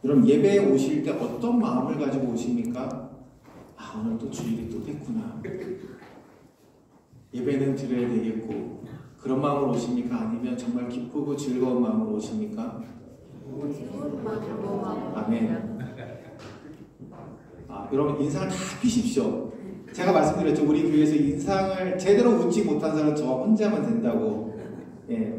여러분 예배에 오실 때 어떤 마음을 가지고 오십니까? 아, 오늘 또 주일이 또 됐구나. 예배는 드려야 되겠고, 그런 마음으로 오십니까? 아니면 정말 기쁘고 즐거운 마음으로 오십니까? 아멘. 여러분 인상을 다 피십시오. 제가 말씀드렸죠. 우리 교회에서 인상을 제대로 웃지 못한 사람은 저 혼자만 된다고.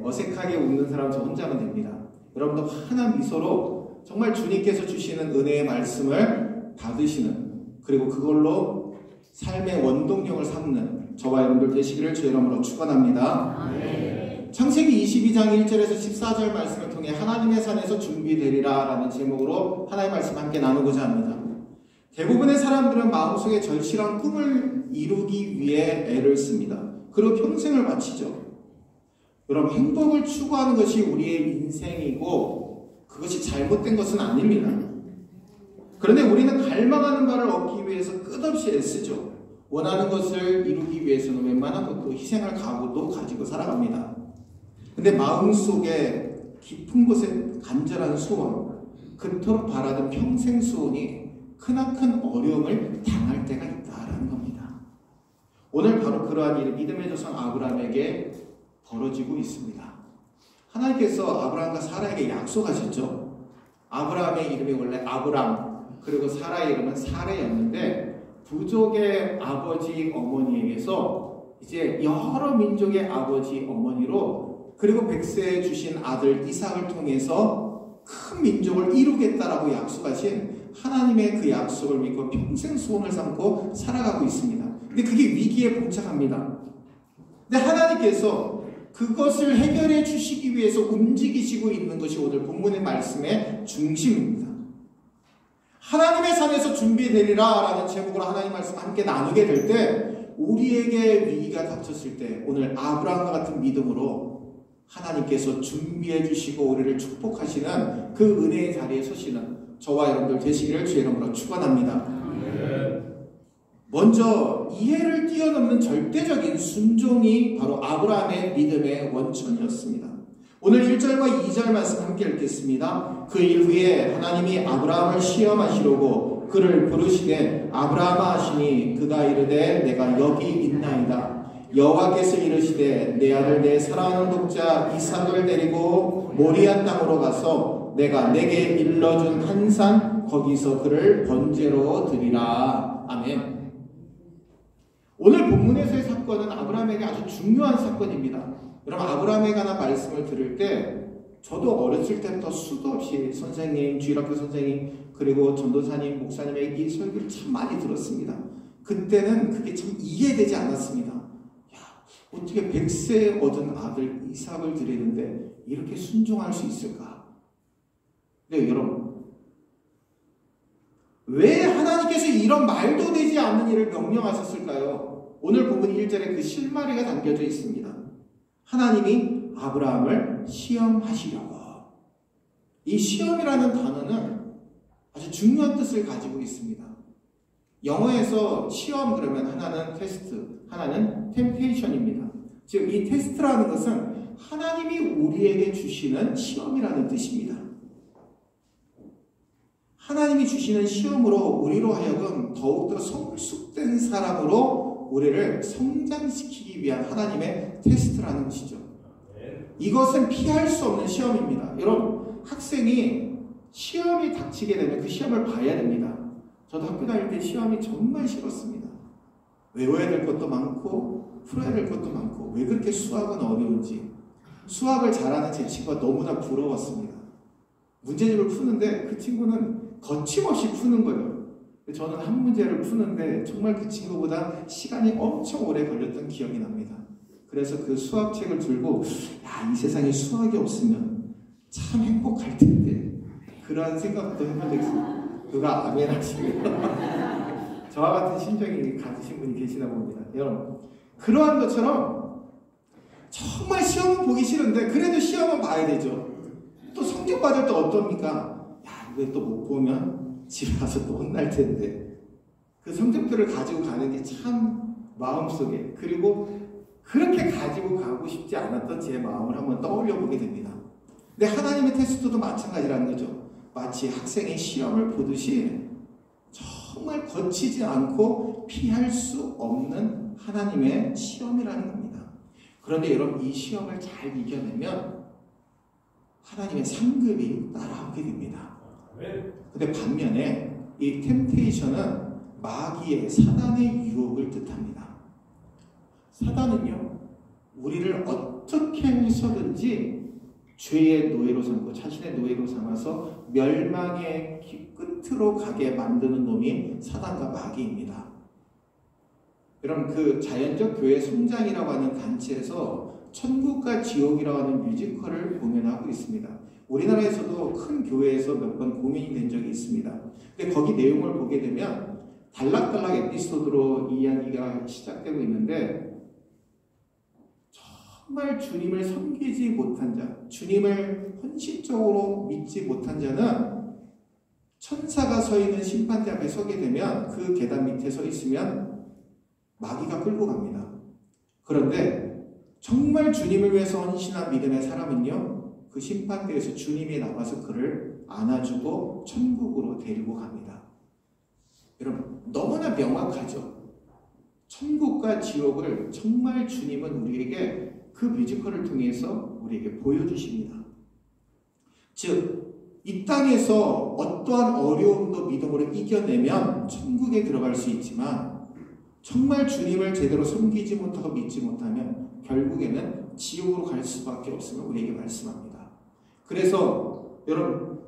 어색하게 웃는 사람은 저 혼자만 됩니다. 여러분도 환한 미소로 정말 주님께서 주시는 은혜의 말씀을 받으시는, 그리고 그걸로 삶의 원동력을 삼는 저와 여러분들 되시기를 주 이름으로 축원합니다. 창세기 22장 1절에서 14절 말씀을 통해 하나님의 산에서 준비되리라 라는 제목으로 하나님의 말씀 함께 나누고자 합니다. 대부분의 사람들은 마음속에 절실한 꿈을 이루기 위해 애를 씁니다. 그리고 평생을 바치죠. 여러분, 행복을 추구하는 것이 우리의 인생이고 그것이 잘못된 것은 아닙니다. 그런데 우리는 갈망하는 바를 얻기 위해서 끝없이 애쓰죠. 원하는 것을 이루기 위해서는 웬만한 것도 희생할 각오도 가지고 살아갑니다. 근데 마음속에 깊은 곳에 간절한 소원, 그토록 바라던 평생 소원이 크나큰 어려움을 당할 때가 있다라는 겁니다. 오늘 바로 그러한 일이 믿음의 조상 아브라함에게 벌어지고 있습니다. 하나님께서 아브라함과 사라에게 약속하셨죠. 아브라함의 이름이 원래 아브람, 그리고 사라의 이름은 사레였는데 부족의 아버지 어머니에게서 이제 여러 민족의 아버지 어머니로, 그리고 백세에 주신 아들 이삭을 통해서 큰 민족을 이루겠다라고 약속하신 하나님의 그 약속을 믿고 평생 소원을 삼고 살아가고 있습니다. 근데 그게 위기에 봉착합니다. 근데 하나님께서 그것을 해결해 주시기 위해서 움직이시고 있는 것이 오늘 본문의 말씀의 중심입니다. 하나님의 산에서 준비되리라 라는 제목으로 하나님 말씀 함께 나누게 될 때, 우리에게 위기가 닥쳤을 때 오늘 아브라함과 같은 믿음으로 하나님께서 준비해 주시고 우리를 축복하시는 그 은혜의 자리에 서시는 저와 여러분들 되시기를 주의 이름으로 축원합니다. 먼저 이해를 뛰어넘는 절대적인 순종이 바로 아브라함의 믿음의 원천이었습니다. 오늘 1절과 2절 말씀 함께 읽겠습니다. 그 일 후에 하나님이 아브라함을 시험하시려고 그를 부르시되 아브라함아 하시니 그가 이르되 내가 여기 있나이다. 여호와께서 이르시되 내 아들 내 사랑하는 독자 이삭을 데리고 모리아 땅으로 가서 내가 내게 일러준 한 산 거기서 그를 번제로 드리라. 아멘. 오늘 본문에서의 사건은 아브라함에게 아주 중요한 사건입니다. 여러분, 아브라함에 관한 말씀을 들을 때 저도 어렸을 때부터 수도 없이 선생님, 주일학교 선생님, 그리고 전도사님, 목사님에게 이 설교를 참 많이 들었습니다. 그때는 그게 참 이해되지 않았습니다. 어떻게 100세에 얻은 아들 이삭을 드리는데 이렇게 순종할 수 있을까? 네, 여러분, 왜 하나님께서 이런 말도 되지 않는 일을 명령하셨을까요? 오늘 본문 1절에 그 실마리가 담겨져 있습니다. 하나님이 아브라함을 시험하시려고. 이 시험이라는 단어는 아주 중요한 뜻을 가지고 있습니다. 영어에서 시험 그러면 하나는 테스트, 하나는 템테이션입니다. 즉 이 테스트라는 것은 하나님이 우리에게 주시는 시험이라는 뜻입니다. 하나님이 주시는 시험으로 우리로 하여금 더욱더 성숙된 사람으로 우리를 성장시키기 위한 하나님의 테스트라는 것이죠. 이것은 피할 수 없는 시험입니다. 여러분, 학생이 시험이 닥치게 되면 그 시험을 봐야 됩니다. 저도 학교 다닐 때 시험이 정말 싫었습니다. 외워야 될 것도 많고 풀어야 될 것도 많고, 왜 그렇게 수학은 어려운지, 수학을 잘하는 제 친구가 너무나 부러웠습니다. 문제집을 푸는데 그 친구는 거침없이 푸는 거예요. 저는 한 문제를 푸는데 정말 그 친구보다 시간이 엄청 오래 걸렸던 기억이 납니다. 그래서 그 수학책을 들고 이 세상에 수학이 없으면 참 행복할 텐데, 그런 생각도 해본 적이 있습니다. 누가 아멘 하시면 저와 같은 심정이 가지신 분이 계시나 봅니다. 여러분, 그러한 것처럼 정말 시험은 보기 싫은데 그래도 시험은 봐야 되죠. 또 성적 받을 때 어떻습니까? 이거 또 못 보면 집에 가서 또 혼날 텐데, 그 성적표를 가지고 가는 게 참 마음속에, 그리고 그렇게 가지고 가고 싶지 않았던 제 마음을 한번 떠올려 보게 됩니다. 근데 하나님의 테스트도 마찬가지라는 거죠. 마치 학생의 시험을 보듯이 정말 거치지 않고 피할 수 없는 하나님의 시험이라는 겁니다. 그런데 여러분, 이 시험을 잘 이겨내면 하나님의 상급이 따라오게 됩니다. 근데 반면에 이 템테이션은 마귀의, 사단의 유혹을 뜻합니다. 사단은요, 우리를 어떻게 해서든지 죄의 노예로 삼고 자신의 노예로 삼아서 멸망의 끝으로 가게 만드는 놈이 사단과 마귀입니다. 여러분, 그 자연적 교회 성장이라고 하는 단체에서 천국과 지옥이라고 하는 뮤지컬을 공연하고 있습니다. 우리나라에서도 큰 교회에서 몇 번 공연이 된 적이 있습니다. 근데 거기 내용을 보게 되면 단락단락 에피소드로 이야기가 시작되고 있는데, 정말 주님을 섬기지 못한 자, 주님을 헌신적으로 믿지 못한 자는 천사가 서 있는 심판대 앞에 서게 되면 그 계단 밑에 서 있으면 마귀가 끌고 갑니다. 그런데 정말 주님을 위해서 헌신한 믿음의 사람은요, 그 심판대에서 주님이 나와서 그를 안아주고 천국으로 데리고 갑니다. 여러분, 너무나 명확하죠? 천국과 지옥을 정말 주님은 우리에게 그 뮤지컬을 통해서 우리에게 보여주십니다. 즉, 이 땅에서 어떠한 어려움도 믿음으로 이겨내면 천국에 들어갈 수 있지만, 정말 주님을 제대로 섬기지 못하고 믿지 못하면 결국에는 지옥으로 갈 수밖에 없음을 우리에게 말씀합니다. 그래서 여러분,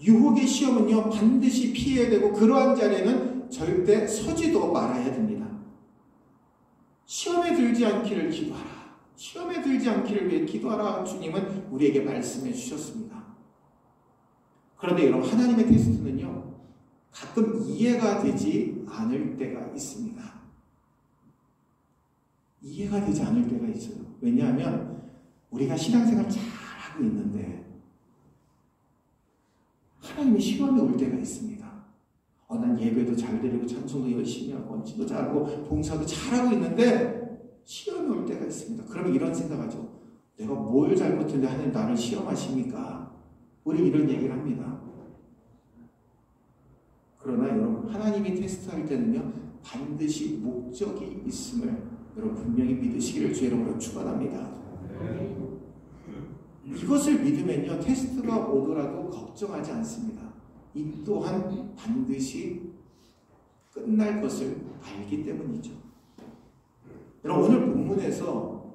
유혹의 시험은요, 반드시 피해야 되고 그러한 자리에는 절대 서지도 말아야 됩니다. 시험에 들지 않기를 기도하라. 시험에 들지 않기를 위해 기도하라. 주님은 우리에게 말씀해 주셨습니다. 그런데 여러분, 하나님의 테스트는요, 가끔 이해가 되지 않을 때가 있습니다. 이해가 되지 않을 때가 있어요. 왜냐하면 우리가 신앙생활 잘하고 있는데 하나님의 시험이 올 때가 있습니다. 난 예배도 잘 드리고 찬송도 열심히 하고 언지도 잘하고 봉사도 잘하고 있는데 시험이 올 때가 있습니다. 그러면 이런 생각하죠. 내가 뭘 잘못했는데 하나님 나를 시험하십니까? 우리 이런 얘기를 합니다. 그러나 여러분, 하나님이 테스트할 때는요, 반드시 목적이 있음을 여러분 분명히 믿으시기를 주의 이름으로 축원합니다. 이것을 믿으면요, 테스트가 오더라도 걱정하지 않습니다. 이 또한 반드시 끝날 것을 알기 때문이죠. 여러분, 오늘 본문에서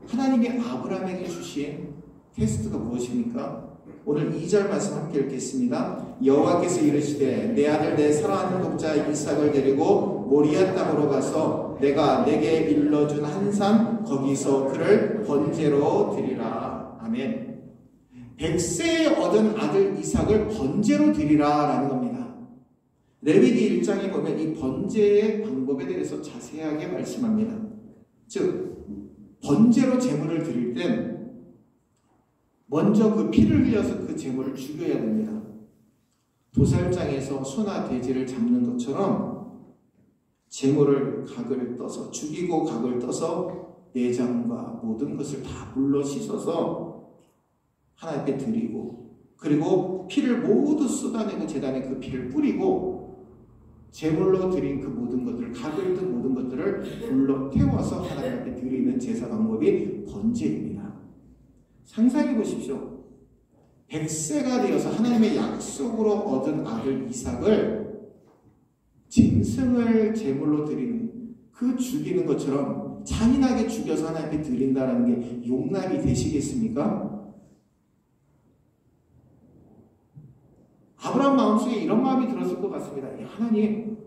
하나님이 아브라함에게 주신 테스트가 무엇입니까? 오늘 2절 말씀 함께 읽겠습니다. 여호와께서 이르시되 내 아들 내 사랑하는 독자 이삭을 데리고 모리아 땅으로 가서 내가 내게 일러준 한 산 거기서 그를 번제로 드리라. 아멘. 100세에 얻은 아들 이삭을 번제로 드리라 라는 겁니다. 레위기 1장에 보면 이 번제의 방법에 대해서 자세하게 말씀합니다. 즉, 번제로 제물을 드릴 땐 먼저 그 피를 흘려서 그 제물을 죽여야 됩니다. 도살장에서 소나 돼지를 잡는 것처럼 제물을 각을 떠서 죽이고 각을 떠서 내장과 모든 것을 다 물로 씻어서 하나님께 드리고, 그리고 피를 모두 쏟아내고 제단에 그 피를 뿌리고 제물로 드린 그 모든 것들, 각을 든 모든 것들을 불로 태워서 하나님께 드리는 제사 방법이 번제입니다. 상상해 보십시오. 100세가 되어서 하나님의 약속으로 얻은 아들 이삭을 짐승을 제물로 드리는, 그 죽이는 것처럼 잔인하게 죽여서 하나님께 드린다는 게 용납이 되시겠습니까? 아브라함 마음속에 이런 마음이 들었을 것 같습니다. 하나님,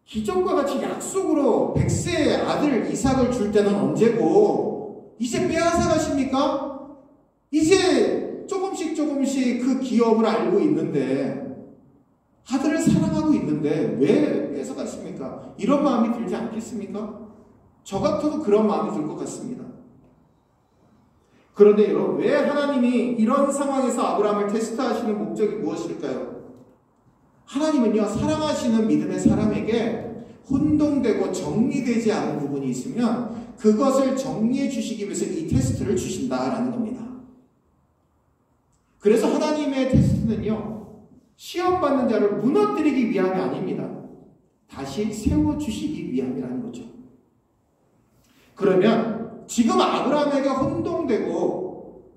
기적과 같이 약속으로 100세의 아들 이삭을 줄 때는 언제고 이제 빼앗아 가십니까? 이제 조금씩 그 기업을 알고 있는데, 아들을 사랑하고 있는데 왜 뺏어 갔습니까? 이런 마음이 들지 않겠습니까? 저 같아도 그런 마음이 들 것 같습니다. 그런데 여러분, 왜 하나님이 이런 상황에서 아브라함을 테스트하시는 목적이 무엇일까요? 하나님은요, 사랑하시는 믿음의 사람에게 혼동되고 정리되지 않은 부분이 있으면 그것을 정리해 주시기 위해서 이 테스트를 주신다라는 겁니다. 그래서 하나님의 테스트 테스트는요, 시험받는 자를 무너뜨리기 위함이 아닙니다. 다시 세워주시기 위함이라는 거죠. 그러면 지금 아브라함에게 혼동되고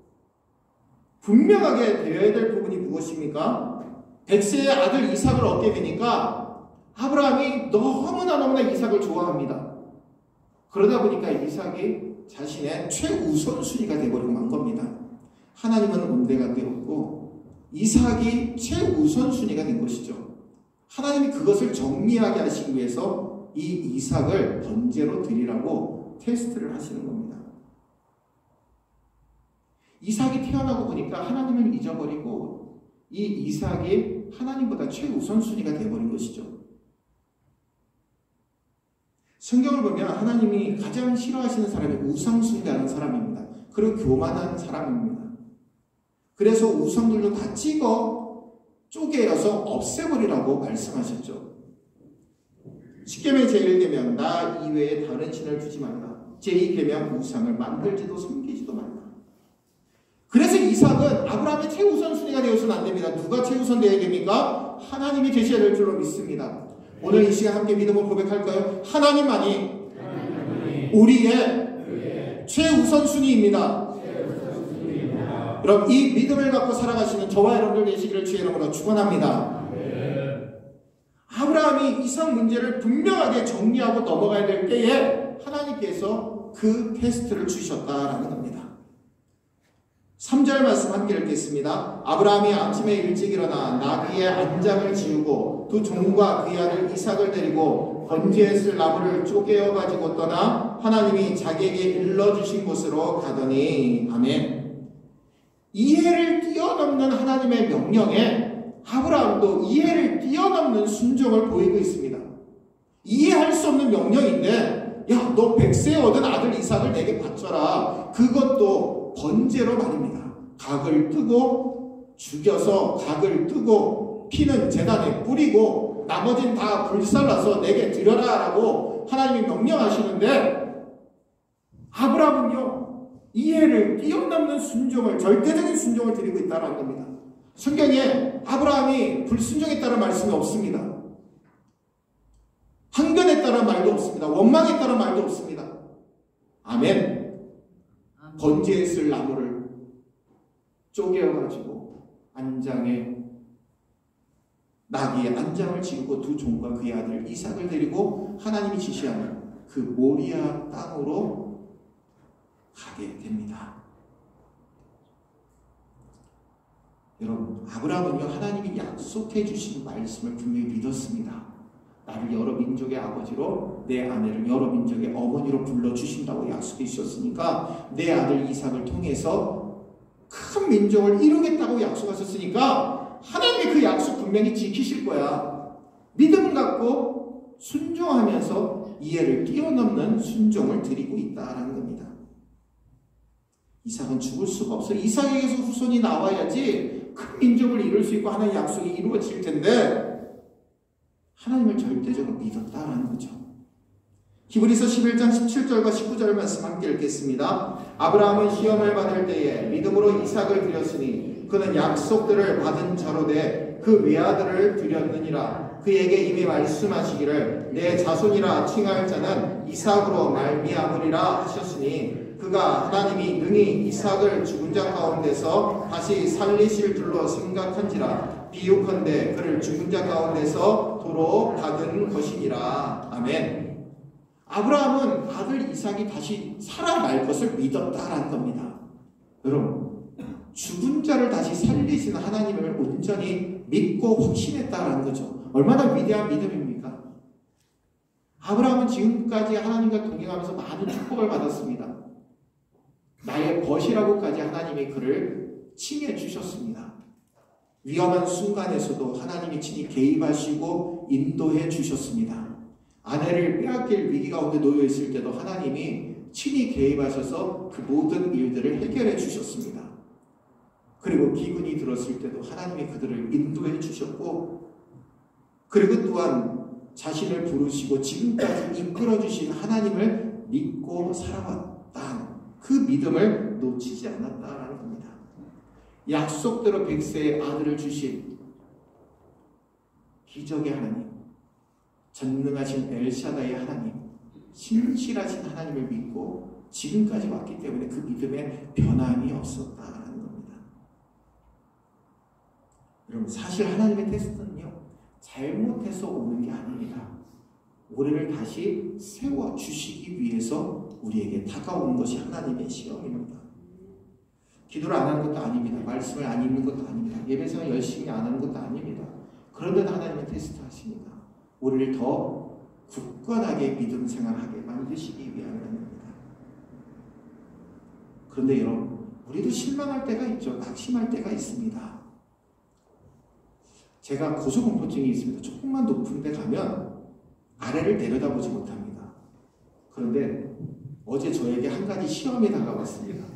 분명하게 되어야 될 부분이 무엇입니까? 백세의 아들 이삭을 얻게 되니까 아브라함이 너무나 이삭을 좋아합니다. 그러다 보니까 이삭이 자신의 최우선순위가 되어버리고 만 겁니다. 하나님은 온대가 되었고 이삭이 최우선순위가 된 것이죠. 하나님이 그것을 정리하게 하시기 위해서 이 이삭을 번제로 드리라고 테스트를 하시는 겁니다. 이삭이 태어나고 보니까 하나님을 잊어버리고 이 이삭이 하나님보다 최우선순위가 되어버린 것이죠. 성경을 보면 하나님이 가장 싫어하시는 사람이 우상숭배하는 사람입니다. 그리고 교만한 사람입니다. 그래서 우상들도 다 찍어 쪼개어서 없애버리라고 말씀하셨죠. 십계명 제1계명 나 이외에 다른 신을 두지 말라. 제2계명 우상을 만들지도 섬기지도 말라. 그래서 이삭은 아브라함의 최우선순위가 되어서는 안 됩니다. 누가 최우선 되어야 됩니까? 하나님이 되셔야 될 줄로 믿습니다. 오늘 이 시간 함께 믿음을 고백할까요? 하나님만이 우리의 최우선순위입니다. 그럼 이 믿음을 갖고 살아가시는 저와 여러분들 되시기를 주의 이름으로 축원합니다. 아브라함이 이삭 문제를 분명하게 정리하고 넘어가야 될 때에 하나님께서 그 테스트를 주셨다라는 겁니다. 3절 말씀 함께 읽겠습니다. 아브라함이 아침에 일찍 일어나 나귀의 안장을 지우고 두 종과 그의 아들 이삭을 데리고 번제에 쓸 나무를 쪼개어 가지고 떠나 하나님이 자기에게 일러주신 곳으로 가더니 아멘. 이해를 뛰어넘는 하나님의 명령에 아브라함도 이해를 뛰어넘는 순종을 보이고 있습니다. 이해할 수 없는 명령인데 야, 너 100세에 얻은 아들 이삭을 내게 바쳐라. 그것도 번제로 말입니다. 각을 뜨고 죽여서 각을 뜨고 피는 제단에 뿌리고 나머지는 다 불살라서 내게 드려라 라고 하나님이 명령하시는데 아브라함은요 이해를 뛰어넘는 순종을 절대적인 순종을 드리고 있다는 겁니다. 성경에 아브라함이 불순종했다는 말씀이 없습니다. 항변했다는 말도 없습니다. 원망했다는 말도 없습니다. 아멘. 번제에 쓸 나무를 쪼개어가지고 안장에 나귀의 안장을 지우고 두 종과 그의 아들 이삭을 데리고 하나님이 지시하는 그 모리아 땅으로 가게 됩니다. 여러분, 아브라함은요 하나님이 약속해 주신 말씀을 분명히 믿었습니다. 나를 여러 민족의 아버지로 내 아내를 여러 민족의 어머니로 불러주신다고 약속해 주셨으니까 내 아들 이삭을 통해서 큰 민족을 이루겠다고 약속하셨으니까 하나님이 그 약속 분명히 지키실 거야. 믿음 갖고 순종하면서 이해를 뛰어넘는 순종을 드리고 있다라는 겁니다. 이삭은 죽을 수가 없어요. 이삭에게서 후손이 나와야지 큰 민족을 이룰 수 있고 하나님의 약속이 이루어질 텐데 하나님을 절대적으로 믿었다라는 거죠. 히브리서 11장 17절과 19절 말씀 함께 읽겠습니다. 아브라함은 시험을 받을 때에 믿음으로 이삭을 드렸으니 그는 약속들을 받은 자로 돼 그 외아들을 드렸느니라. 그에게 이미 말씀하시기를 내 자손이라 칭할 자는 이삭으로 말미암으리라 하셨으니 그가 하나님이 능히 이삭을 죽은 자 가운데서 다시 살리실 줄로 생각한지라. 비유컨대 그를 죽은 자 가운데서 도로 받은 것이니라. 아멘. 아브라함은 아들 이삭이 다시 살아날 것을 믿었다라는 겁니다. 여러분, 죽은 자를 다시 살리시는 하나님을 온전히 믿고 확신했다라는 거죠. 얼마나 위대한 믿음입니까? 아브라함은 지금까지 하나님과 동행하면서 많은 축복을 받았습니다. 나의 벗이라고까지 하나님이 그를 칭해 주셨습니다. 위험한 순간에서도 하나님이 친히 개입하시고 인도해 주셨습니다. 아내를 빼앗길 위기 가운데 놓여 있을 때도 하나님이 친히 개입하셔서 그 모든 일들을 해결해 주셨습니다. 그리고 기근이 들었을 때도 하나님이 그들을 인도해 주셨고, 그리고 또한 자신을 부르시고 지금까지 이끌어 주신 하나님을 믿고 살아왔다. 그 믿음을 놓치지 않았다라는 겁니다. 약속대로 100세의 아들을 주신 기적의 하나님, 전능하신 엘샤다의 하나님, 신실하신 하나님을 믿고 지금까지 왔기 때문에 그 믿음에 변함이 없었다라는 겁니다. 여러분, 사실 하나님의 테스트는요, 잘못해서 오는 게 아닙니다. 우리를 다시 세워주시기 위해서 우리에게 다가오는 것이 하나님의 시험입니다. 기도를 안 하는 것도 아닙니다. 말씀을 안 읽는 것도 아닙니다. 예배생활 열심히 안 하는 것도 아닙니다. 그런데도 하나님은 테스트 하십니다. 우리를 더 굳건하게 믿음 생활하게 만드시기 위함입니다. 그런데 여러분, 우리도 실망할 때가 있죠. 낙심할 때가 있습니다. 제가 고소공포증이 있습니다. 조금만 높은 데 가면 아래를 내려다보지 못합니다. 그런데 어제 저에게 한 가지 시험이 다가왔습니다.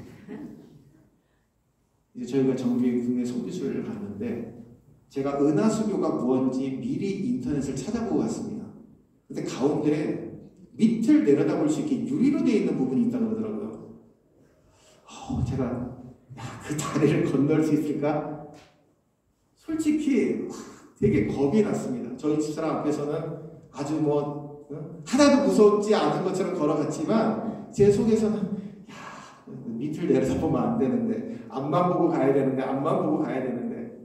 이제 저희가 정부의 국내 송지수를 갔는데 제가 은하수교가 무언지 미리 인터넷을 찾아보고 갔습니다. 근데 가운데 밑을 내려다볼 수 있게 유리로 되어 있는 부분이 있다고 그러더라고요. 제가 그 다리를 건널 수 있을까? 솔직히 되게 겁이 났습니다. 저희 집사람 앞에서는 아주 하나도 무섭지 않은 것처럼 걸어갔지만 제 속에서는 밑을 내려다보면 안 되는데, 앞만 보고 가야 되는데,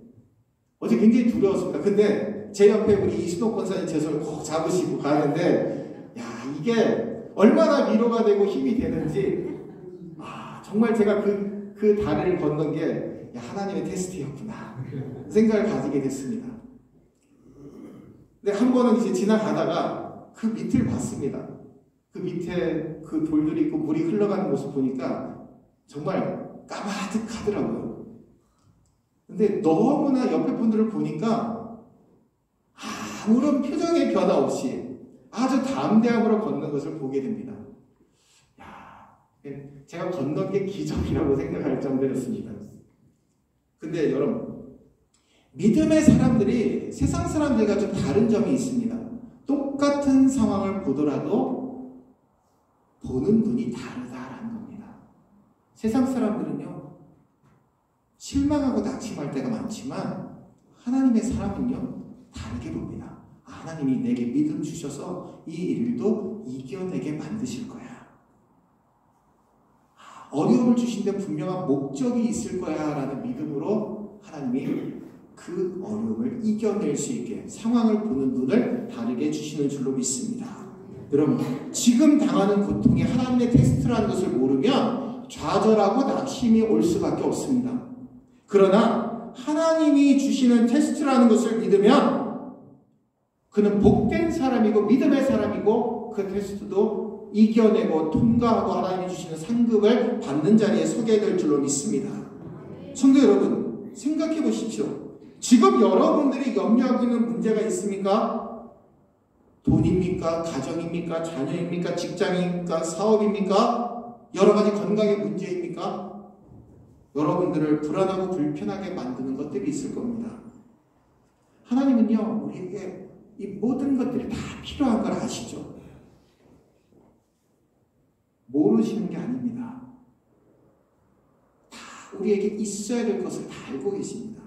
어제 굉장히 두려웠습니다. 근데 제 옆에 우리 이순옥 권사님 제 손을 꼭 잡으시고 가는데, 이게 얼마나 위로가 되고 힘이 되는지, 정말 제가 그 다리를 건넌 게 하나님의 테스트였구나 생각을 가지게 됐습니다. 근데 한 번은 이제 지나가다가 그 밑을 봤습니다. 그 밑에 그 돌들이 있고 물이 흘러가는 모습 보니까 정말 까마득하더라고요. 근데 너무나 옆에 분들을 보니까 아무런 표정의 변화 없이 아주 담대함으로 걷는 것을 보게 됩니다. 제가 건넌 게 기적이라고 생각할 정도였습니다. 근데 여러분, 믿음의 사람들이 세상 사람들과 좀 다른 점이 있습니다. 똑같은 상황을 보더라도 보는 눈이 다르다라는 겁니다. 세상 사람들은요, 실망하고 낙심할 때가 많지만 하나님의 사람은요, 다르게 봅니다. 하나님이 내게 믿음 주셔서 이 일도 이겨내게 만드실 거야. 어려움을 주신데 분명한 목적이 있을 거야 라는 믿음으로 하나님이 그 어려움을 이겨낼 수 있게 상황을 보는 눈을 다르게 주시는 줄로 믿습니다. 여러분, 지금 당하는 고통이 하나님의 테스트라는 것을 모르면 좌절하고 낙심이 올 수밖에 없습니다. 그러나 하나님이 주시는 테스트라는 것을 믿으면 그는 복된 사람이고 믿음의 사람이고 그 테스트도 이겨내고 통과하고 하나님이 주시는 상급을 받는 자리에 서게 될 줄로 믿습니다. 성도 여러분, 생각해 보십시오. 지금 여러분들이 염려하고 있는 문제가 있습니까? 돈입니까? 가정입니까? 자녀입니까? 직장입니까? 사업입니까? 여러 가지 건강의 문제입니까? 여러분들을 불안하고 불편하게 만드는 것들이 있을 겁니다. 하나님은요, 우리에게 이 모든 것들이 다 필요한 걸 아시죠? 모르시는 게 아닙니다. 다 우리에게 있어야 될 것을 다 알고 계십니다.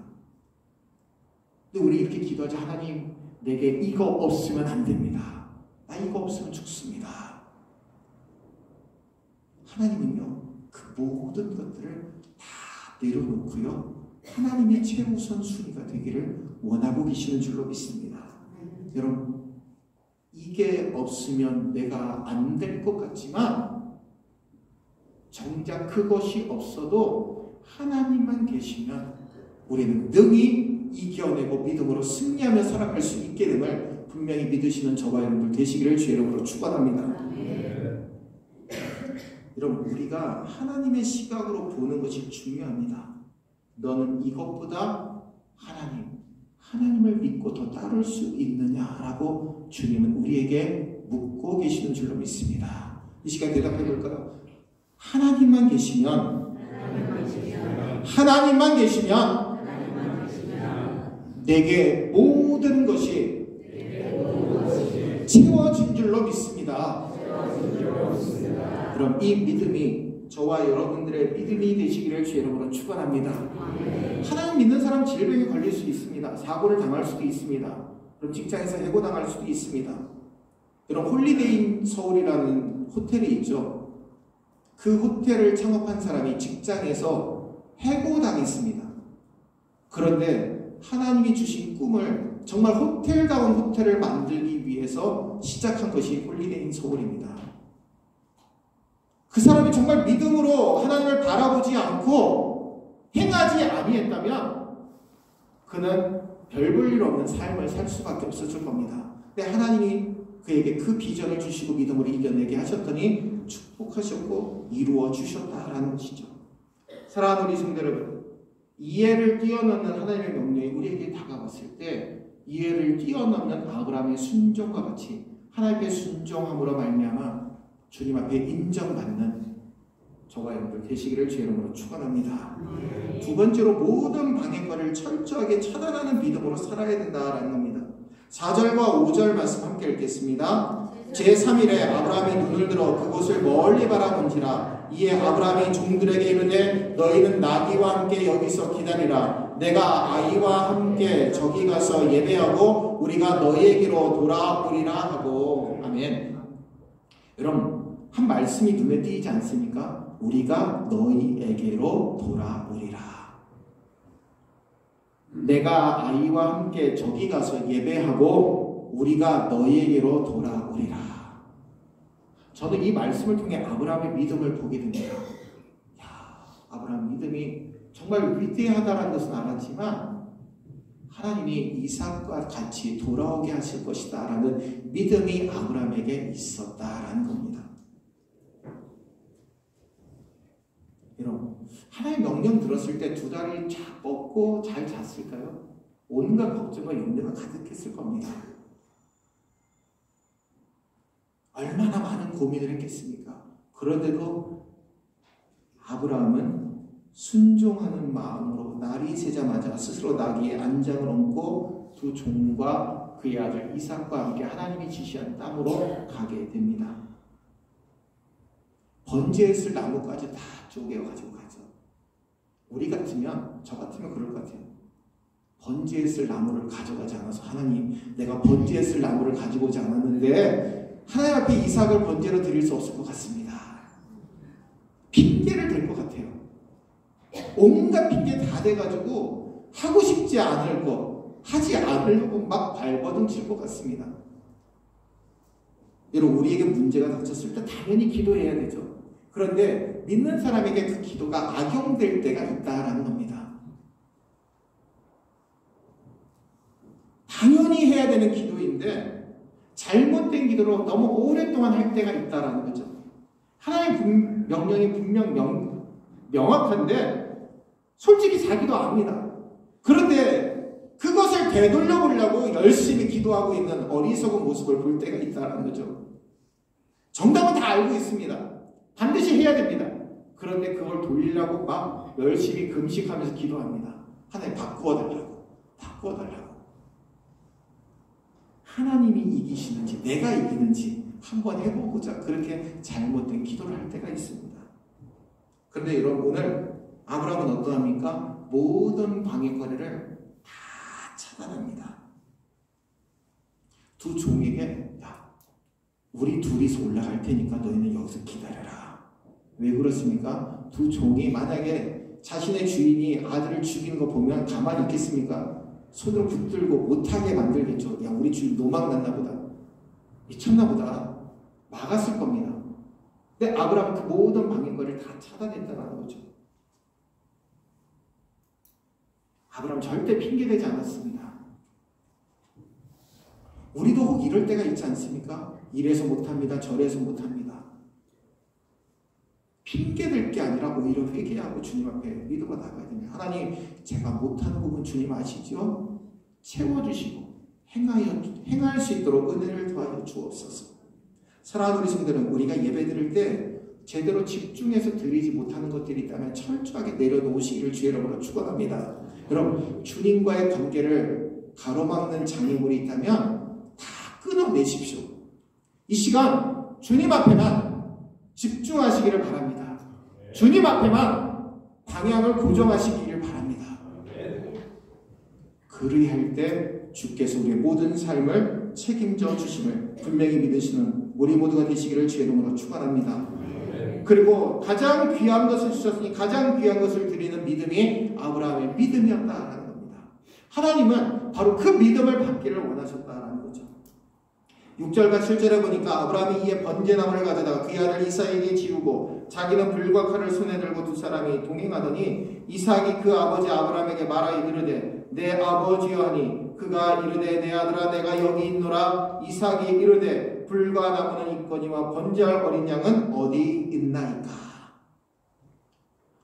근데 우리 이렇게 기도하자. 하나님, 내게 이거 없으면 안 됩니다. 나 이거 없으면 죽습니다. 하나님은요, 그 모든 것들을 다 내려놓고요, 하나님의 최우선 순위가 되기를 원하고 계시는 줄로 믿습니다. 여러분, 이게 없으면 내가 안 될 것 같지만 정작 그것이 없어도 하나님만 계시면 우리는 능히 이겨내고 믿음으로 승리하며 살아갈 수 있게 됨을 분명히 믿으시는 저와 여러분들 되시기를 주의 이름으로 축원합니다. 여러분, 우리가 하나님의 시각으로 보는 것이 중요합니다. 너는 이것보다 하나님을 믿고 더 따를 수 있느냐라고 주님은 우리에게 묻고 계시는 줄로 믿습니다. 이 시간 대답해 볼까요? 하나님만 계시면 내게 모든 것이 채워진 줄로 믿습니다. 그럼 이 믿음이 저와 여러분들의 믿음이 되시기를 주의 이름으로 축원합니다. 하나님 믿는 사람 질병에 걸릴 수 있습니다. 사고를 당할 수도 있습니다. 그럼 직장에서 해고당할 수도 있습니다. 이런 홀리데이 서울이라는 호텔이 있죠. 그 호텔을 창업한 사람이 직장에서 해고당했습니다. 그런데 하나님이 주신 꿈을 정말 호텔다운 호텔을 만들기 위해서 시작한 것이 홀리데이 서울입니다. 그 사람이 정말 믿음으로 하나님을 바라보지 않고 행하지 아니했다면 그는 별 볼 일 없는 삶을 살 수밖에 없었을 겁니다. 근데 하나님이 그에게 그 비전을 주시고 믿음으로 이겨내게 하셨더니 축복하셨고 이루어 주셨다라는 것이죠. 사랑하는 우리 성도 여러분, 이해를 뛰어넘는 하나님의 명령이 우리에게 다가왔을 때 이해를 뛰어넘는 아브라함의 순종과 같이 하나님께 순종함으로 말미암아 주님 앞에 인정받는 저와 여러분들 되시기를 주의 이름으로 축원합니다. 두 번째로 모든 방해거리를 철저하게 차단하는 믿음으로 살아야 된다라는 겁니다. 4절과 5절 말씀 함께 읽겠습니다. 제3일에 아브라함이 눈을 들어 그곳을 멀리 바라본지라. 이에 아브라함이 종들에게 이르되 너희는 나귀와 함께 여기서 기다리라. 내가 아이와 함께 저기 가서 예배하고 우리가 너희에게로 돌아오리라 하고. 아멘. 여러분, 한 말씀이 눈에 띄지 않습니까? 우리가 너희에게로 돌아오리라. 내가 아이와 함께 저기 가서 예배하고 우리가 너희에게로 돌아오리라. 저는 이 말씀을 통해 아브라함의 믿음을 보게 됩니다. 아브라함 믿음이 정말 위대하다는 것은 알았지만 하나님이 이삭과 같이 돌아오게 하실 것이다 라는 믿음이 아브라함에게 있었다라는 겁니다. 여러분, 하나님 명령 들었을 때 두 다리 쫙 뻗고 잘 잤을까요? 온갖 걱정과 염려가 가득했을 겁니다. 얼마나 많은 고민을 했겠습니까? 그런데도 아브라함은 순종하는 마음으로 날이 새자마자 스스로 나귀의 안장을 얹고 두 종과 그의 아들 이삭과 함께 하나님이 지시한 땅으로 가게 됩니다. 번제했을 나무까지 다 쪼개어 가지고 가죠. 우리 같으면, 저 같으면 그럴 것 같아요. 번제했을 나무를 가져가지 않아서 하나님, 내가 번제했을 나무를 가지고 오지 않았는데 하나님 앞에 이삭을 번제로 드릴 수 없을 것 같습니다. 핑계를 댈 것 같아요. 온갖 핑계 다 대가지고 하고 싶지 않을 거, 하지 않으려고 막 발버둥 칠 것 같습니다. 여러분, 우리에게 문제가 닥쳤을 때 당연히 기도해야 되죠. 그런데 믿는 사람에게 그 기도가 악용될 때가 있다라는 겁니다. 당연히 해야 되는 기도인데 잘못된 기도로 너무 오랫동안 할 때가 있다라는 거죠. 하나님의 명령이 분명 명확한데 솔직히 자기도 압니다. 그런데 그것을 되돌려 보려고 열심히 기도하고 있는 어리석은 모습을 볼 때가 있다는 거죠. 정답은 다 알고 있습니다. 반드시 해야 됩니다. 그런데 그걸 돌리려고 막 열심히 금식하면서 기도합니다. 하나님 바꾸어달라고. 하나님이 이기시는지 내가 이기는지 한번 해보고자 그렇게 잘못된 기도를 할 때가 있습니다. 그런데 여러분, 오늘 아브라함은 어떠합니까? 모든 방해거리를 다 차단합니다. 두 종에게 우리 둘이서 올라갈 테니까 너희는 여기서 기다려라. 왜 그렇습니까? 두 종이 만약에 자신의 주인이 아들을 죽이는 거 보면 가만히 있겠습니까? 손을 붙들고 못하게 만들겠죠. 야, 우리 주인 노망났나 보다. 미쳤나 보다. 막았을 겁니다. 근데 아브라함은 그 모든 방해거리를 다 차단했다는 거죠. 아브라함 절대 핑계대지 않았습니다. 우리도 혹 이럴 때가 있지 않습니까? 이래서 못합니다. 저래서 못합니다. 핑계댈 게 아니라 오히려 회개하고 주님 앞에 믿음으로 나가야 됩니다. 하나님, 제가 못하는 부분 주님 아시죠? 채워주시고 행할 수 있도록 은혜를 더하여 주옵소서. 사랑하는 우리 성도는 우리가 예배 드릴 때 제대로 집중해서 드리지 못하는 것들이 있다면 철저하게 내려놓으시기를 주의 이름으로 축원합니다. 여러분, 주님과의 관계를 가로막는 장애물이 있다면 다 끊어내십시오. 이 시간 주님 앞에만 집중하시기를 바랍니다. 주님 앞에만 방향을 고정하시기를 바랍니다. 그리할 때 주께서 우리의 모든 삶을 책임져 주심을 분명히 믿으시는 우리 모두가 되시기를 주의 이름으로 축원합니다. 그리고 가장 귀한 것을 주셨으니 가장 귀한 것을 드리는 믿음이 아브라함의 믿음이었다라는 겁니다. 하나님은 바로 그 믿음을 받기를 원하셨다라는 거죠. 6절과 7절에 보니까 아브라함이 이에 번제나무를 가져다가 그의 아들 이삭에게 지우고 자기는 불과 칼을 손에 들고 두 사람이 동행하더니 이삭이 그 아버지 아브라함에게 말하 이르되 내 아버지여 하니 그가 이르되 내 아들아 내가 여기 있노라. 이삭이 이르되 불과 나무는 있거니와 번제할 어린 양은 어디 있나이까.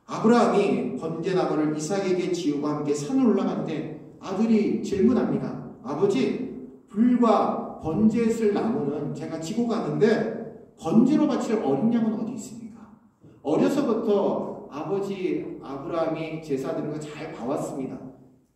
아브라함이 번제나무를 이삭에게 지우고 함께 산을 올라가는데 아들이 질문합니다. 아버지, 불과 번제에 쓸 나무는 제가 지고 가는데 번제로 바칠 어린 양은 어디 있습니까? 어려서부터 아버지 아브라함이 제사 드리는 거 잘 봐왔습니다.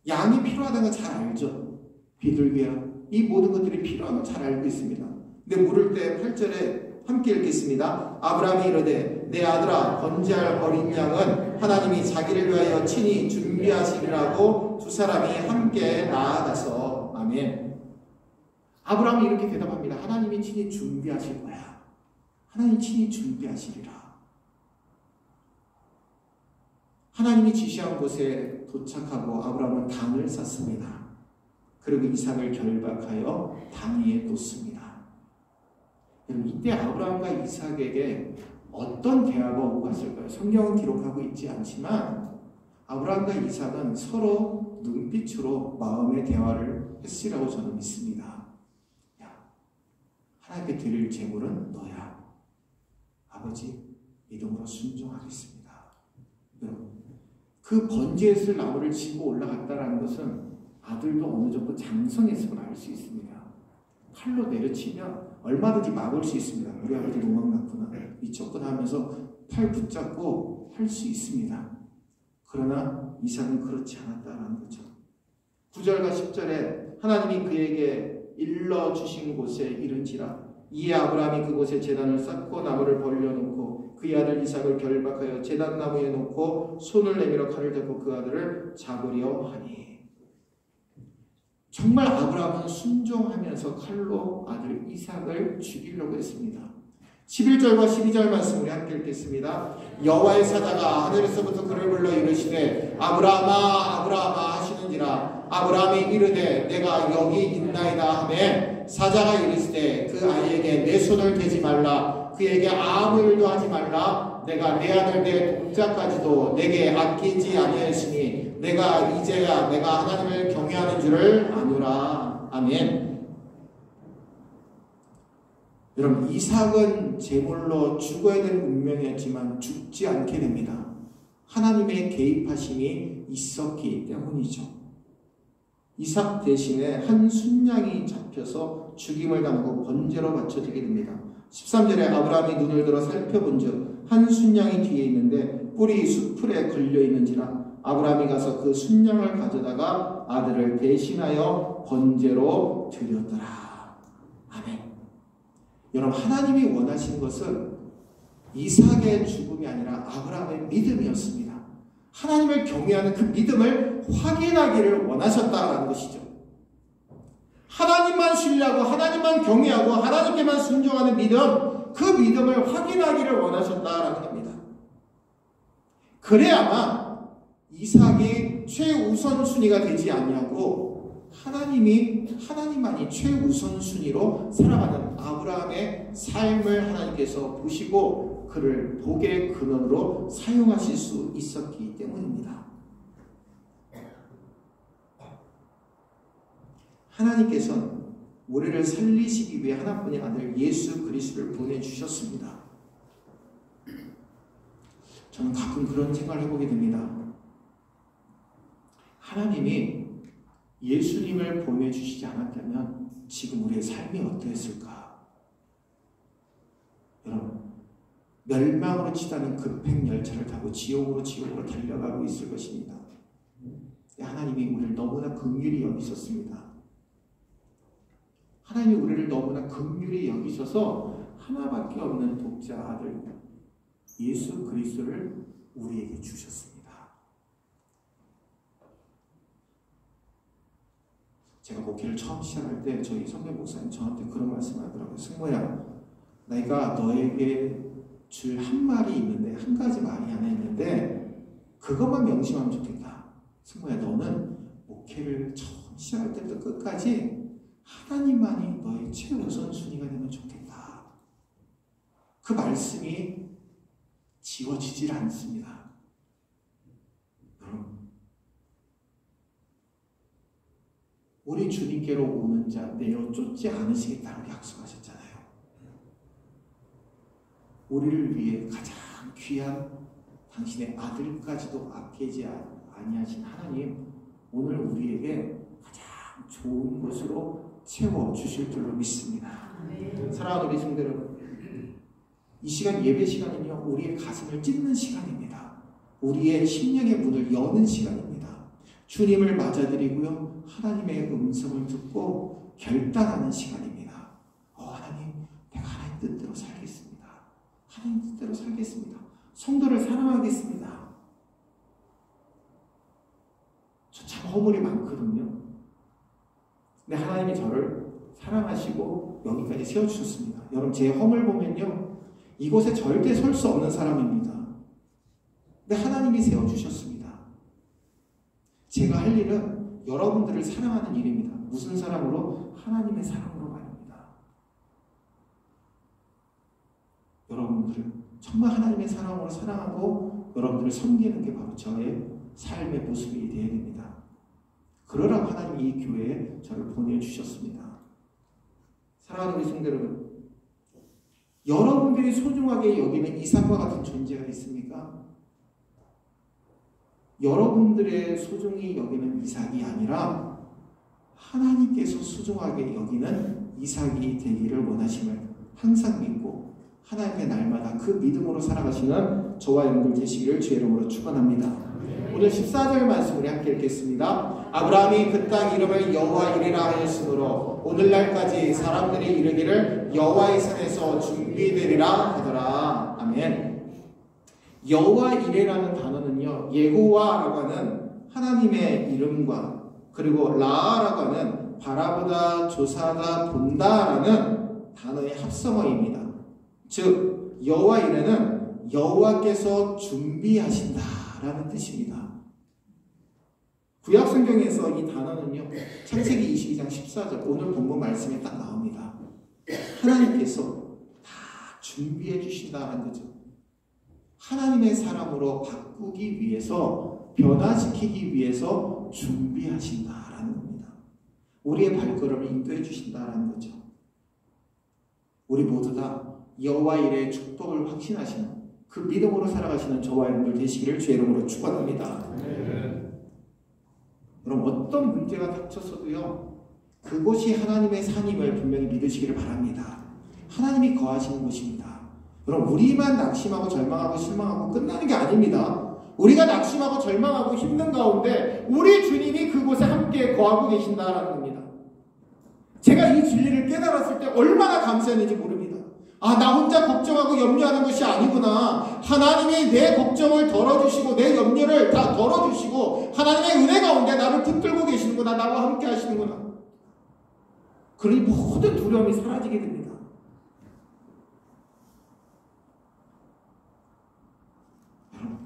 양이 필요하다는 거 잘 알죠. 비둘기야 이 모든 것들이 필요한 거 잘 알고 있습니다. 근데 물을 때 8절에 함께 읽겠습니다. 아브라함이 이르되 내 아들아 번제할 어린 양은 하나님이 자기를 위하여 친히 준비하시리라고 두 사람이 함께 나아가서. 아멘. 아브라함이 이렇게 대답합니다. 하나님이 친히 준비하실 거야. 하나님이 친히 준비하시리라. 하나님이 지시한 곳에 도착하고 아브라함은 당을 쌌습니다. 그리고 이삭을 결박하여 당 위에 놓습니다. 이때 아브라함과 이삭에게 어떤 대화가 오고 갔을까요? 성경은 기록하고 있지 않지만 아브라함과 이삭은 서로 눈빛으로 마음의 대화를 했으리라고 저는 믿습니다. 야, 하나님께 드릴 제물은 너야. 아버지, 믿음으로 순종하겠습니다. 여러분, 그 번제에 쓸 나무를 지고 올라갔다는 것은 아들도 어느 정도 장성했음을 알 수 있습니다. 칼로 내려치면 얼마든지 막을 수 있습니다. 우리 아버지 노망 났구나, 미쳤구나 하면서 팔 붙잡고 할 수 있습니다. 그러나 이삭은 그렇지 않았다는 거죠. 9절과 10절에 하나님이 그에게 일러주신 곳에 이른지라. 이에 아브라함이 그곳에 제단을 쌓고 나무를 벌려놓고 그의 아들 이삭을 결박하여 제단 나무에 놓고 손을 내밀어 칼을 잡고 그 아들을 잡으려 하니. 정말 아브라함은 순종하면서 칼로 아들 이삭을 죽이려고 했습니다. 11절과 12절 말씀 우리 함께 읽겠습니다. 여호와의 사자가 하늘에서부터 그를 불러 이르시되 아브라함아 아브라함아 하시는지라. 아브라함이 이르되 내가 여기 있나이다 하매 사자가 이르시되 그 아이에게 내 손을 대지 말라. 그에게 아무 일도 하지 말라. 내가 내 아들 내 동자까지도 내게 아끼지 아니하였으니 내가 이제야 내가 하나님을 경외하는 줄을 아노라. 아멘. 여러분, 이삭은 제물로 죽어야 될 운명이었지만 죽지 않게 됩니다. 하나님의 개입하심이 있었기 때문이죠. 이삭 대신에 한 순양이 잡혀서 죽임을 당하고 번제로 바쳐지게 됩니다. 13절에 아브라함이 눈을 들어 살펴본즉 한 순양이 뒤에 있는데 뿔이 수풀에 걸려 있는지라. 아브라함이 가서 그 순양을 가져다가 아들을 대신하여 번제로 드렸더라. 아멘. 여러분, 하나님이 원하신 것은 이삭의 죽음이 아니라 아브라함의 믿음이었습니다. 하나님을 경외하는 그 믿음을 확인하기를 원하셨다는 것이죠. 하나님만 신뢰하고 하나님만 경외하고 하나님께만 순종하는 믿음, 그 믿음을 확인하기를 원하셨다라는 겁니다. 그래야만 이삭이 최우선순위가 되지 아니하고 하나님만이 최우선순위로 살아가는 아브라함의 삶을 하나님께서 보시고 그를 복의 근원으로 사용하실 수 있었기 때문입니다. 하나님께서는 우리를 살리시기 위해 하나뿐인 아들 예수 그리스도를 보내주셨습니다. 저는 가끔 그런 생각을 해보게 됩니다. 하나님이 예수님을 보내주시지 않았다면 지금 우리의 삶이 어떠했을까? 여러분, 멸망으로 치닫는 급행 열차를 타고 지옥으로 달려가고 있을 것입니다. 하나님이 우리를 너무나 긍휼히 여기셨습니다. 하나님이 우리를 너무나 긍휼히 여기셔서 하나밖에 없는 독자 아들 예수 그리스도를 우리에게 주셨습니다. 제가 목회를 처음 시작할 때 저희 선배 목사님 저한테 그런 말씀을 하더라고요. 승모야, 내가 너에게 줄 한 말이 있는데, 한 가지 말이 하나 있는데 그것만 명심하면 좋겠다. 승모야, 너는 목회를 처음 시작할 때부터 끝까지 하나님만이 너의 최우선순위가 되면 좋겠다. 그 말씀이 지워지질 않습니다. 여러분, 우리 주님께로 오는 자 내어 쫓지 않으시겠다고 약속하셨잖아요. 우리를 위해 가장 귀한 당신의 아들까지도 아끼지 아니하신 하나님, 오늘 우리에게 가장 좋은 것으로 채워주실 줄로 믿습니다. 사랑하는 우리 성도 여러분, 이 시간, 예배 시간은요, 우리의 가슴을 찢는 시간입니다. 우리의 심령의 문을 여는 시간입니다. 주님을 맞아드리고요, 하나님의 음성을 듣고 결단하는 시간입니다. 하나님, 내가 하나님 뜻대로 살겠습니다. 하나님 뜻대로 살겠습니다. 성도를 사랑하겠습니다. 저 참 허물이 많거든요. 근데 하나님이 저를 사랑하시고 여기까지 세워주셨습니다. 여러분, 제 허물 보면요, 이곳에 절대 설 수 없는 사람입니다. 근데 하나님이 세워주셨습니다. 제가 할 일은 여러분들을 사랑하는 일입니다. 무슨 사랑으로? 하나님의 사랑으로 말입니다. 여러분들을 정말 하나님의 사랑으로 사랑하고 여러분들을 섬기는 게 바로 저의 삶의 모습이 되어야 됩니다. 그러라고 하나님이 이 교회에 저를 보내주셨습니다. 사랑하는 우리 성도 여러분, 여러분들이 소중하게 여기는 이삭과 같은 존재가 있습니까? 여러분들의 소중히 여기는 이삭이 아니라 하나님께서 소중하게 여기는 이삭이 되기를 원하심을 항상 믿고 하나님의 날마다 그 믿음으로 살아가시는 저와 여러분들 되시기를 주의 이름으로 축원합니다. 오늘 14절 말씀을 함께 읽겠습니다. 아브라함이 그 땅 이름을 여호와 이레라 하였으므로 오늘날까지 사람들이 이르기를 여호와의 산에서 준비되리라 하더라. 아멘. 여호와 이레라는 단어는요, 예고와라고 하는 하나님의 이름과 그리고 라라고 하는 바라보다, 조사하다, 본다라는 단어의 합성어입니다. 즉 여호와 이레는 여호와께서 준비하신다라는 뜻입니다. 구약 성경에서 이 단어는요, 창세기 22장 14절 오늘 본문 말씀에 딱 나옵니다. 하나님께서 다 준비해 주신다는 거죠. 하나님의 사람으로 바꾸기 위해서, 변화시키기 위해서 준비하신다라는 겁니다. 우리의 발걸음을 인도해 주신다라는 거죠. 우리 모두 다 여호와 이레의 축복을 확신하시는 그 믿음으로 살아가시는 저와 여러분들 되시기를 주의 이름으로 축원합니다. 여러분, 어떤 문제가 닥쳤어도요, 그곳이 하나님의 산임을 분명히 믿으시기를 바랍니다. 하나님이 거하시는 곳입니다. 여러분, 우리만 낙심하고 절망하고 실망하고 끝나는 게 아닙니다. 우리가 낙심하고 절망하고 힘든 가운데 우리 주님이 그곳에 함께 거하고 계신다라는 겁니다. 제가 이 진리를 깨달았을 때 얼마나 감사했는지 모릅니다. 나 혼자 걱정하고 염려하는 것이 아니구나. 하나님이 내 걱정을 덜어주시고 내 염려를 다 덜어주시고 하나님의 은혜 가운데 나를 붙들고 계시는구나. 나와 함께 하시는구나. 그러니 모든 두려움이 사라지게 됩니다.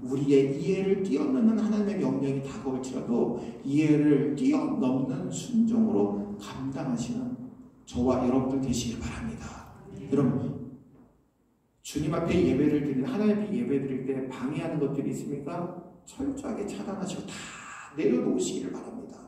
우리의 이해를 뛰어넘는 하나님의 명령이 다가올지라도 이해를 뛰어넘는 순종으로 감당하시는 저와 여러분들 되시길 바랍니다. 여러분, 주님 앞에 예배를 드리는, 하나님 앞에 예배 드릴 때 방해하는 것들이 있습니까? 철저하게 차단하시고 다 내려놓으시기를 바랍니다.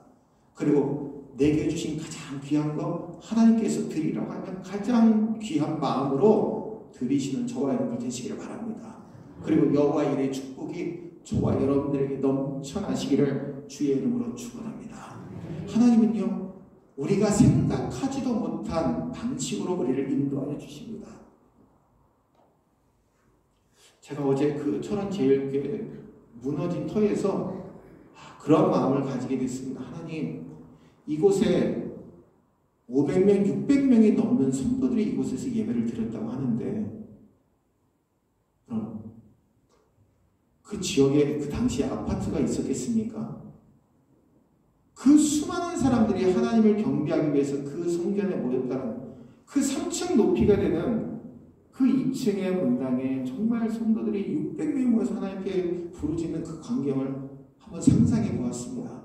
그리고 내게 주신 가장 귀한 거 하나님께서 드리라고 하면 가장 귀한 마음으로 드리시는 저와 여러분들 되시기를 바랍니다. 그리고 여호와 이레의 축복이 저와 여러분들에게 넘쳐나시기를 주의 이름으로 축원합니다. 하나님은요, 우리가 생각하지도 못한 방식으로 우리를 인도하여 주십니다. 제가 어제 그 천안제일교회 무너진 터에서 그런 마음을 가지게 됐습니다. 하나님, 이곳에 500명, 600명이 넘는 성도들이 이곳에서 예배를 드렸다고 하는데, 그럼 그 지역에 그 당시에 아파트가 있었겠습니까? 그 수많은 사람들이 하나님을 경배하기 위해서 그 성전에 모였다는 그 3층 높이가 되는 그 2층의 문당에 정말 성도들이 600명이 모여서 하나님께 부르짖는 그 광경을 한번 상상해 보았습니다.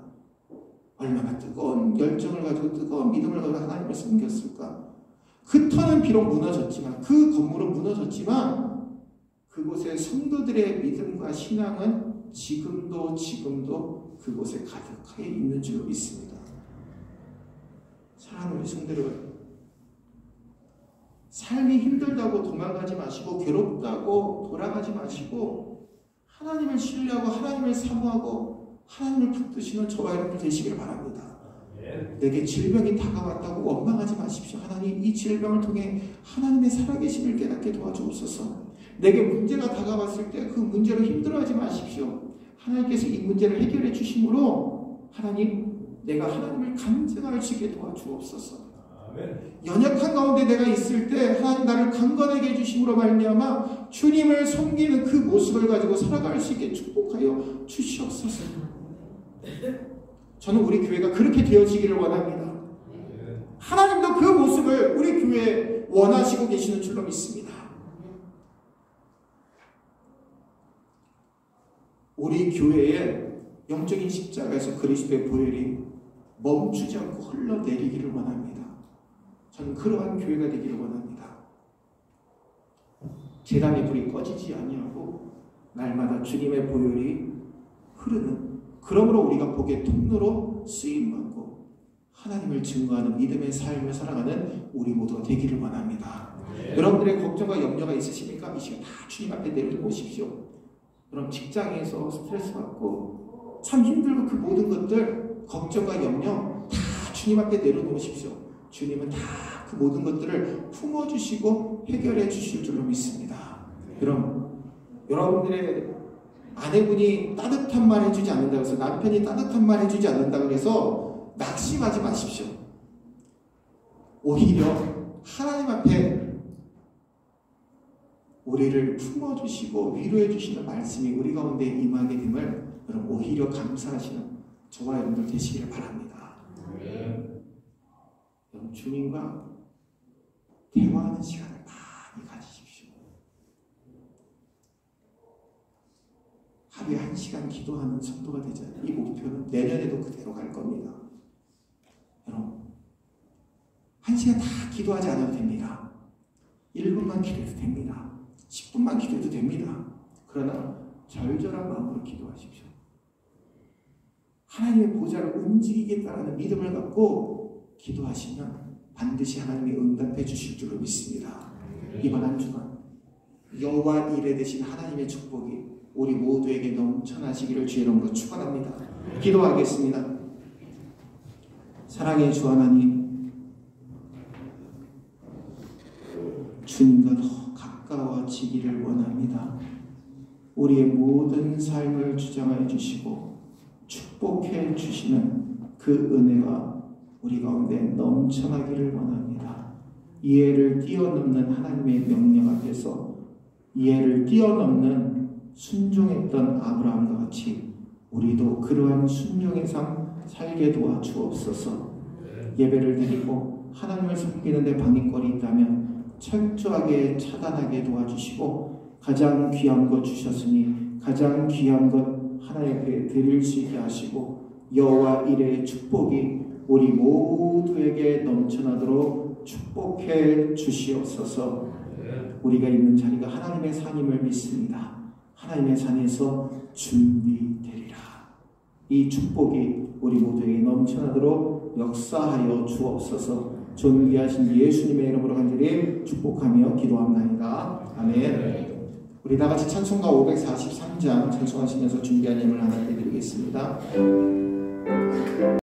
얼마나 뜨거운 열정을 가지고 뜨거운 믿음을 가지고 하나님을 섬겼을까. 그 터는 비록 무너졌지만, 그 건물은 무너졌지만 그곳에 성도들의 믿음과 신앙은 지금도 그곳에 가득하게 있는 줄로 믿습니다. 사랑하는 우리 성도 여러분, 삶이 힘들다고 도망가지 마시고 괴롭다고 돌아가지 마시고 하나님을 신뢰하고 하나님을 사모하고 하나님을 붙드시는 저와 여러분 되시길 바랍니다. 내게 질병이 다가왔다고 원망하지 마십시오. 하나님, 이 질병을 통해 하나님의 살아계심을 깨닫게 도와주옵소서. 내게 문제가 다가왔을 때 그 문제로 힘들어하지 마십시오. 하나님께서 이 문제를 해결해 주심으로 하나님, 내가 하나님을 간증할 수 있게 도와주옵소서. 연약한 가운데 내가 있을 때 하나님 나를 강건하게 해주심으로 말미암아 주님을 섬기는 그 모습을 가지고 살아갈 수 있게 축복하여 주시옵소서. 저는 우리 교회가 그렇게 되어지기를 원합니다. 하나님도 그 모습을 우리 교회에 원하시고 계시는 줄로 믿습니다. 우리 교회의 영적인 십자가에서 그리스도의 보혈이 멈추지 않고 흘러내리기를 원합니다. 저는 그러한 교회가 되기를 원합니다. 제단의 불이 꺼지지 아니하고 날마다 주님의 보혈이 흐르는, 그러므로 우리가 복의 통로로 쓰임받고 하나님을 증거하는 믿음의 삶을 살아가는 우리 모두가 되기를 원합니다. 여러분들의 걱정과 염려가 있으십니까? 이 시간 다 주님 앞에 내려놓으십시오. 여러분 직장에서 스트레스 받고 참 힘들고 그 모든 것들, 걱정과 염려 다 주님 앞에 내려놓으십시오. 주님은 다 그 모든 것들을 품어주시고 해결해 주실 줄로 믿습니다. 그럼 여러분들의 아내분이 따뜻한 말 해주지 않는다고 해서, 남편이 따뜻한 말 해주지 않는다고 해서 낙심하지 마십시오. 오히려 하나님 앞에 우리를 품어주시고 위로해 주시는 말씀이 우리 가운데 임하게 됨을 여러분 오히려 감사하시는 저와 여러분들 되시기를 바랍니다. 여러분 주님과 대화하는 시간을 많이 가지십시오. 하루에 1시간 기도하는 성도가 되잖아요. 이 목표는 내년에도 그대로 갈 겁니다. 여러분 1시간 다 기도하지 않아도 됩니다. 1분만 기도해도 됩니다. 10분만 기도해도 됩니다. 그러나 절절한 마음으로 기도하십시오. 하나님의 보좌를 움직이겠다라는 믿음을 갖고 기도하시면 반드시 하나님이 응답해 주실 줄로 믿습니다. 이번 한 주간 여호와 이레 되신 하나님의 축복이 우리 모두에게 넘쳐나시기를 주의 이름으로 축원합니다. 기도하겠습니다. 사랑의 주 하나님, 주님과 더 가까워지기를 원합니다. 우리의 모든 삶을 주장하여 주시고 축복해 주시는 그 은혜와 우리 가운데 넘쳐나기를 원합니다. 이해를 뛰어넘는 하나님의 명령 앞에서 이해를 뛰어넘는 순종했던 아브라함과 같이 우리도 그러한 순종의 삶 살게 도와주옵소서. 예배를 드리고 하나님을 섬기는 데 방해거리 있다면 철저하게 차단하게 도와주시고 가장 귀한 것 주셨으니 가장 귀한 것 하나님께 드릴 수 있게 하시고 여호와 이레의 축복이 우리 모두에게 넘쳐나도록 축복해 주시옵소서. 우리가 있는 자리가 하나님의 산임을 믿습니다. 하나님의 산에서 준비되리라. 이 축복이 우리 모두에게 넘쳐나도록 역사하여 주옵소서. 존귀하신 예수님의 이름으로 간절히 축복하며 기도합나이다. 아멘. 우리 다같이 찬송가 543장 찬송하시면서 준비한 예물 하나 드리겠습니다.